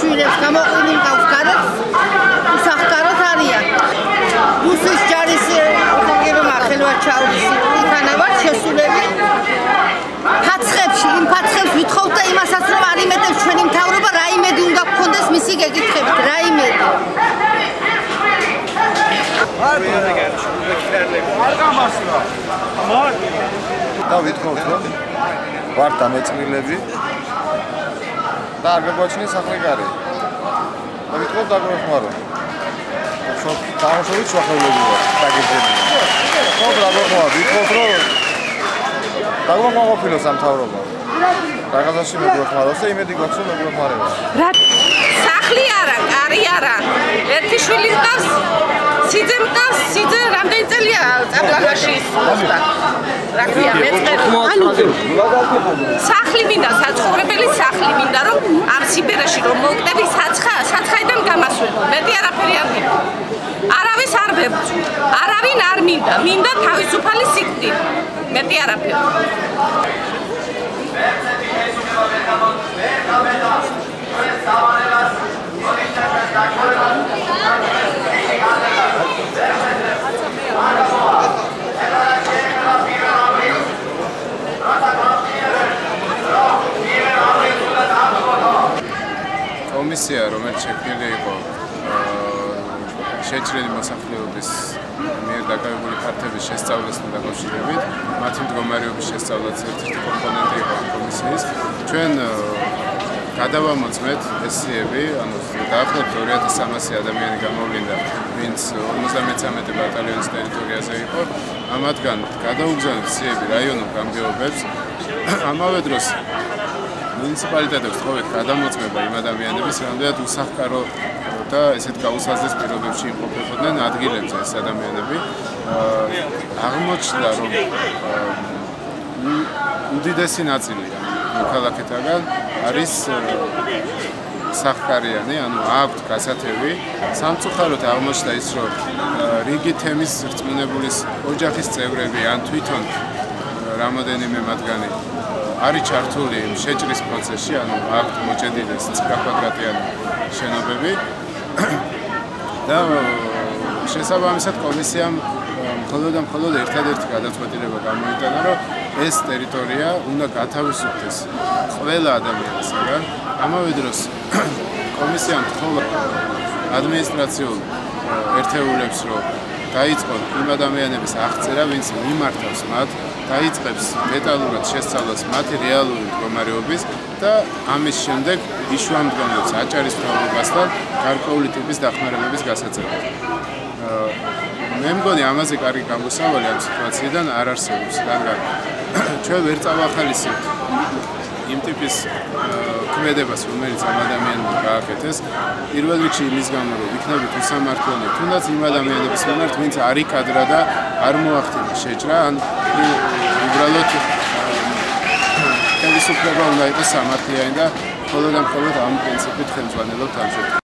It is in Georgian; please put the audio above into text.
შვილებს გამოყენებენ ყავს გარეთ უსახკაროდ არიან. რუსის ჯარის უხანგებმა ხელვა ჩაუდის იქანავარ შესულები ფაცხებში იმ ფაცხებს ვითხოვთ და იმასაც რომ არ იმედებს ჩვენი მთავრობა რა იმედი უნდა გქონდეს მისი გეკითხებით რა იმედი და ვითხოვთ რომ ვართ დამეწმილები და არ გაგვაჩნიეს სახლი გარე და ვითხოვთ დაგვეხმარო თამაშობით შეხებები ვარ დაგეძებინე ხო რა გქონდა ვითხოვთ რომ დაგვამოყოფილოს ამ მთავრობა რაღაცაში მეგვეხმაროს და იმედი გვაქვს რომ მეგვეხმარება რა სახლი არა კარი არა ერთი შვილი მყავს სიძე რამდენი წელია წაბლაღაში მოსდა რა ქვია მეწყერი სახლი მინდა საცხოვრებელი სახლი მინდა რომ ამ სიბერეში რომ მოვკდები საცხაიდან გამასვლელო მეტი არაფერი არ მინდა არავის არ ვებწვ არავინ არ მინდა თავისუფალი სიკვდილი მეტი არაფერი კომისია რომელიც შექმნილი იყო შეჭრილი მოსახლეობის მიერ დაკავებული ფაქტების შესწავლასთან დაკავშირებით მათი მდგომარეობის შესწავლაც ერთ-ერთი კომპონენტი იყო ამ კომისიის ჩვენ გადავამოწმეთ ესიები ანუ დაახლოებით 2300 ადამიანი გამოვლინდა ვინც 53 ბატალიონის ტერიტორიაზე იყო ამათგან გადაუგზავნეთ ესიები რაიონულ გამგეობებს ამავე დროს მუნიციპალიტეტებს თხოვეთ გადამოწმება იმ ადამიანების რამდენად უსახკარო და ესეთ გაუსაზრდელ პირობებში იმყოფებოდნენ ადგილებზე ეს ადამიანები აღმოჩნდა რომ უდიდესი ნაწილი მოქალაქეთაგან არის სახკარიანი ანუ აქვთ გასათევი სამწუხაროდ აღმოჩნდა ის რომ რიგი თემის რწმუნებულის ოჯახის წევრები ან თვითონ რამოდენიმე მათგანი არის ჩართული შეჭრის პროცესში, ანუ აქვთ მოჭედილი 9 კვადრატიანი შენობები და შესაბამისად კომისიამ მხოლოდ ერთადერთი გადაწყვეტილება გამოიტანა, რომ ეს ტერიტორია უნდა გათავისუფლდეს ყველა ადამიანისგან. ამავე დროს კომისიამ თხოვა ადმინისტრაციულ ერთეულებს, რომ დაიწყონ იმ ადამიანების აღწერა, ვინც მიმართავს მათ, დაიწყებს დეტალურად შესწავლას მათი რეალური მდგომარეობის და ამის შემდეგ იშუამდგომლებს აჭარის მთავრობასთან გარკვეული ტიპის დახმარებების გასაწევად. მე მგონი ამაზე კარგი გამოსავალი ამ სიტუაციიდან არ არსებობს, რადგან ჩვენ ვერ წავახალისებთ იმ ტიპის ქმედებას, რომელიც ამ ადამიანმა გააკეთეს, პირველ რიგში იმის გამო, რომ იქნებით უსამართლონი, თუნდაც იმ ადამიანების მიმართ, ვინც არ იკადრა და არ მოახდინა შეჭრა, ან უბრალოდ ხელისუფლება უნდა იყოს სამართლიანი და მხოლოდ ამ პრინციპით ხელმძღვანელობთ ამ შემთხვევაში.